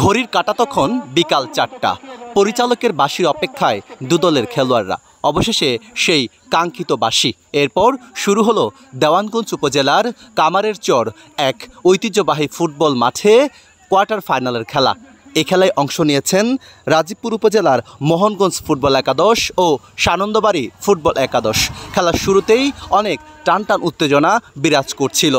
ঘড়ির কাঁটা তখন বিকাল 4টা। পরিচালকের বাঁশির অপেক্ষায় দুদলের খেলোয়াড়রা। অবশেষে সেই কাঙ্ক্ষিত বাঁশি। এরপর শুরু হলো দেওয়ানগঞ্জ উপজেলার কামারের চর এক ঐতিহ্যবাহী ফুটবল মাঠে কোয়ার্টার ফাইনালের খেলা। এই খেলায় অংশ নিয়েছেন রাজীবপুর উপজেলার মোহনগঞ্জ ফুটবল একাদশ ও সানন্দবাড়ি ফুটবল একাদশ। খেলার শুরুতেই অনেক টানটান উত্তেজনা বিরাজ করছিল।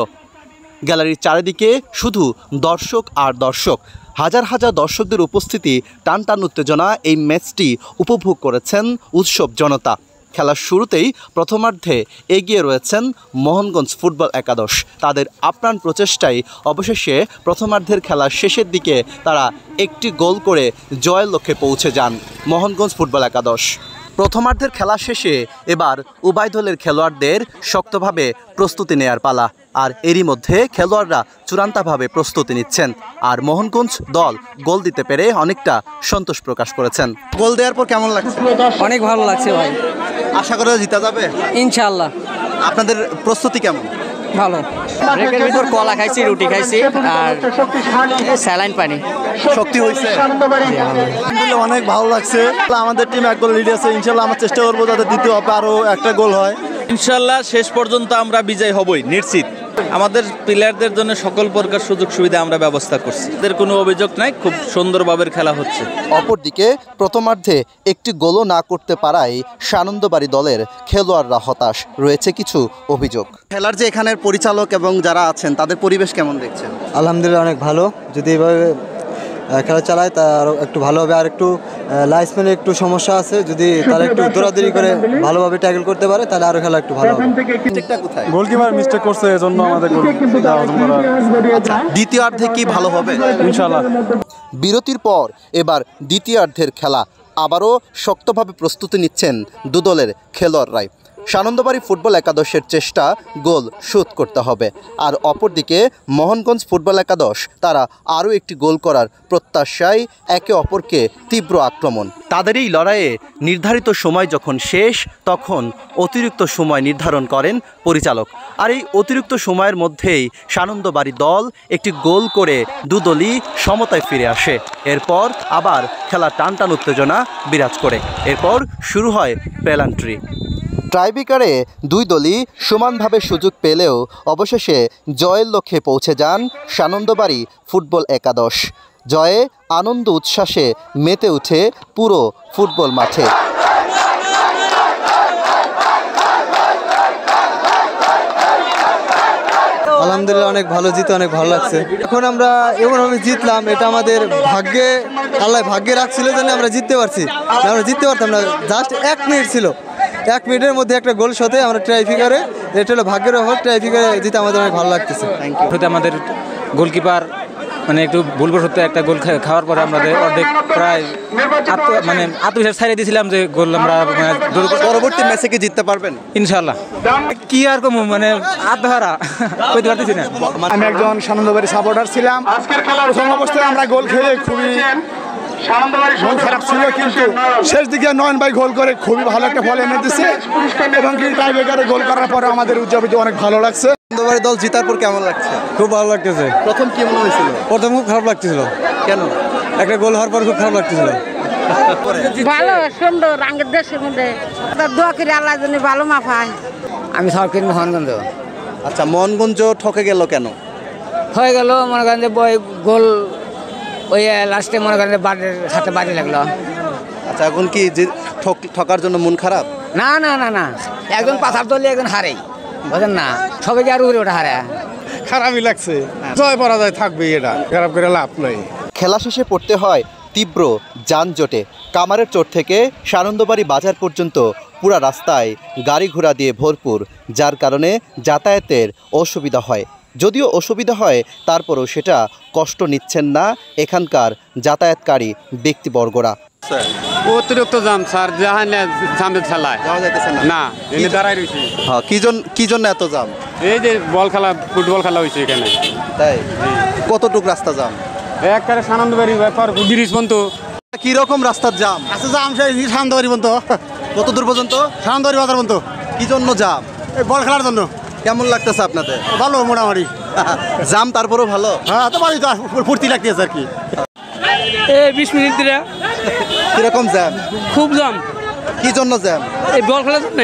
গ্যালারির চারিদিকে শুধু দর্শক আর দর্শক। হাজার হাজার দর্শকদের উপস্থিতি, টানটান উত্তেজনা। এই ম্যাচটি উপভোগ করেছেন উৎসব জনতা। খেলার শুরুতেই প্রথমার্ধে এগিয়ে রয়েছেন মোহনগঞ্জ ফুটবল একাদশ। তাদের আপ্রাণ প্রচেষ্টায় অবশেষে প্রথমার্ধের খেলার শেষের দিকে তারা একটি গোল করে জয়ের লক্ষ্যে পৌঁছে যান মোহনগঞ্জ ফুটবল একাদশ। প্রথমার্ধের খেলা শেষে এবার উভয় দলের খেলোয়াড়দের শক্তভাবে প্রস্তুতি নেয়ার পালা। আর এরই মধ্যে খেলোয়াড়রা চূড়ান্তভাবে প্রস্তুতি নিচ্ছেন। আর মোহনগঞ্জ দল গোল দিতে পেরে অনেকটা সন্তোষ প্রকাশ করেছেন। গোল দেওয়ার পর কেমন লাগছে? অনেক ভালো লাগছে ভাই। আশা করা জিতা যাবে ইনশাআল্লাহ। আপনাদের প্রস্তুতি কেমন? ভালো। ব্রেকের ভিতর কলা খাইছি, রুটি খাইছি আর স্যালাইন পানি। শক্তি হয়েছে? অনেক ভালো লাগছে। আমাদের টিম এক গোল লিড আছে। ইনশাল্লাহ আমরা চেষ্টা করবো যাতে দ্বিতীয় হবে আরও একটা গোল হয়। ইনশাল্লাহ শেষ পর্যন্ত আমরা বিজয় হবই নিশ্চিত। আমাদের প্লেয়ারদের জন্য সকল প্রকার সুযোগ সুবিধা আমরা ব্যবস্থা করছি। এদের কোনো অভিযোগ নাই, খুব সুন্দরভাবে খেলা হচ্ছে। অপরদিকে প্রথমার্ধে একটি গোলও না করতে পারায় সানন্দবাড়ি দলের খেলোয়াড়রা হতাশ। রয়েছে কিছু অভিযোগ। খেলার যে এখানের পরিচালক এবং যারা আছেন তাদের পরিবেশ কেমন দেখছেন? আলহামদুলিল্লাহ অনেক ভালো। যদি এভাবে খেলা চালায় তা আরও একটু ভালো হবে। আর একটু লাইসম্যানের একটু সমস্যা আছে, যদি তারা একটু দৌড়াদৌড়ি করে ভালোভাবে ট্যাকেল করতে পারে তাহলে আরও খেলা একটু ভালো হবে। গোলকিপার মিস্টেক করছে, এজন্য আমাদের দ্বিতীয়ার্ধে কি ভালো হবে? ইনশাআল্লাহ। বিরতির পর এবার দ্বিতীয়ার্ধের খেলা। আবারও শক্তভাবে প্রস্তুতি নিচ্ছেন দুদলের খেলোয়াড়রাই। সানন্দবাড়ি ফুটবল একাদশের চেষ্টা গোল শোধ করতে হবে। আর অপরদিকে মোহনগঞ্জ ফুটবল একাদশ তারা আরও একটি গোল করার প্রত্যাশায় একে অপরকে তীব্র আক্রমণ। তাদের এই লড়াইয়ে নির্ধারিত সময় যখন শেষ তখন অতিরিক্ত সময় নির্ধারণ করেন পরিচালক। আর এই অতিরিক্ত সময়ের মধ্যেই সানন্দবাড়ি দল একটি গোল করে দুদলই সমতায় ফিরে আসে। এরপর আবার খেলা টানটান উত্তেজনা বিরাজ করে। এরপর শুরু হয় পেনাল্টি। টাইব্রেকারে দুই দলই সমানভাবে সুযোগ পেলেও অবশেষে জয়ের লক্ষ্যে পৌঁছে যান সানন্দবাড়ি ফুটবল একাদশ। জয়ে আনন্দ উচ্ছ্বাসে মেতে উঠে পুরো ফুটবল মাঠে। আলহামদুলিল্লাহ অনেক ভালো, জিতে অনেক ভালো লাগছে। এখন আমরা এমনভাবে জিতলাম, এটা আমাদের ভাগ্যে, আল্লাহ ভাগ্যে রাখছিল জন্য আমরা জিততে পারছি। আমরা জিততে পারতাম না, জাস্ট 1 মিনিট ছিল। 1 মিনিটের মধ্যে একটা গোল শোধে আমরা ট্রাইফিকারে, এটা হলো ভাগ্যের ব্যাপার। ট্রাইফিকারে জিতে আমাদের অনেক ভালো লাগতেছে। আমাদের গোলকিপার মানে একটু ভুল করতে একটা গোল খাওয়ার পরে আমাদের অর্ধেক প্রায় আত্মবিশ্বাস ছাড়িয়ে দিয়েছিলাম যে গোল আমরা পরবর্তী ম্যাচে কি জিততে পারবেন? ইনশাআল্লাহ। কি আর কম মানে আত্মহারা কইতে পারতেছি না। আমি একজন সানন্দবাড়ি সাপোর্টার ছিলাম। প্রথম অবস্থায় আমরা গোল খেলে খুবই মন খারাপ ছিল, কিন্তু শেষ দিকে নয়ন ভাই গোল করে খুবই ভালো একটা ফল এনে দিচ্ছে এবং টাইব্রেকারে গোল করার পরে আমাদের উদযাপিত অনেক ভালো লাগছে। সানন্দবাড়ি দল জিতার পর কেমন লাগছে? খুব ভালো লাগতেছে। প্রথম কি মনে হয়েছিল? প্রথম খুব খারাপ লাগতেছিল। কেন? একটা গোল হওয়ার পর খুব খারাপ লাগতেছিল। ভালো সুন্দর রাঙ্গের দেশের মধ্যে দোয়া করি আল্লাহ যেন ভালো মাফায়। আমি সরকারি মোহনগঞ্জ। আচ্ছা, মোহনগঞ্জ ঠকে গেল কেন? হয়ে গেল মনে করেন যে গোল ওই লাস্টে মনে করেন বাড়ির হাতে বাড়ি লাগলো। আচ্ছা, এখন কি ঠকার জন্য মন খারাপ? না না না না, একজন পাথার দলে একজন হারে, বুঝেন না, সবাইকে আর উড়ে ওটা হারে। খারাপই লাগছে। জয় পরাজয় থাকবে, এটা খারাপ করে লাভ নাই। খেলা শেষে পড়তে হয় তীব্র যানজটে। কামারের চর থেকে সানন্দবাড়ি বাজার পর্যন্ত পুরা রাস্তায় গাড়ি ঘোড়া দিয়ে ভরপুর, যার কারণে যাতায়াতের অসুবিধা হয়। যদিও অসুবিধা হয়, তারপরও সেটা কষ্ট নিচ্ছেন না এখানকার যাতায়াতকারী ব্যক্তিবর্গরা। অতিরিক্ত জাম স্যার, জামে খেলায় না এনে দাঁড়াই রয়েছি। হ্যাঁ, কি জন্য এত জাম? এই যে বল খেলা, ফুটবল খেলা হয়েছে এখানে। তাই? কতটুক রাস্তা জাম? একবারে সানন্দবাড়ি ব্যাপার ব্রিজ পর্যন্ত। কিরকম রাস্তার জাম? আচ্ছা, জাম সেই সানন্দবাড়ি পর্যন্ত। কত দূর পর্যন্ত? সানন্দবাড়ি বাজার পর্যন্ত। কি জন্য জাম? এই বল খেলার জন্য। কেমন লাগতেছে আপনাদের? ভালো মোটামুটি। জাম তারপরেও ভালো? হ্যাঁ, তো ভালোই, তো ফুর্তি লাগতেছে আর কি। এই 20 মিনিট ধরে। কিরকম জ্যাম? খুব জাম। কি জন্য জ্যাম? এই বল খেলার জন্য।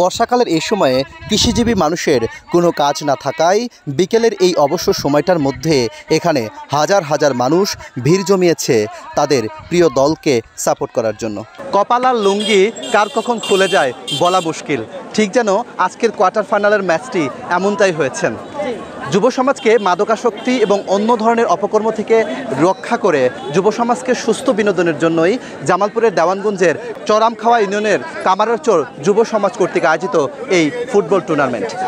বর্ষাকালের এই সময়ে কৃষিজীবী মানুষের কোনো কাজ না থাকায় বিকেলের এই অবসর সময়টার মধ্যে এখানে হাজার হাজার মানুষ ভিড় জমিয়েছে তাদের প্রিয় দলকে সাপোর্ট করার জন্য। কপাল আর লুঙ্গি কার কখন খুলে যায় বলা মুশকিল, ঠিক যেন আজকের কোয়ার্টার ফাইনালের ম্যাচটি এমনটাই হয়েছেন। যুব সমাজকে মাদকাসক্তি এবং অন্য ধরনের অপকর্ম থেকে রক্ষা করে যুব সমাজকে সুস্থ বিনোদনের জন্যই জামালপুরের দেওয়ানগঞ্জের চরামখাওয়া ইউনিয়নের কামারেরচর যুব সমাজ কর্তৃক আয়োজিত এই ফুটবল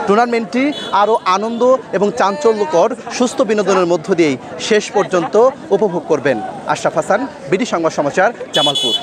টুর্নামেন্টটি আরও আনন্দ এবং চাঞ্চল্যকর সুস্থ বিনোদনের মধ্য দিয়েই শেষ পর্যন্ত উপভোগ করবেন। আশরাফ হাসান, বিডি সংবাদ সমাচার, জামালপুর।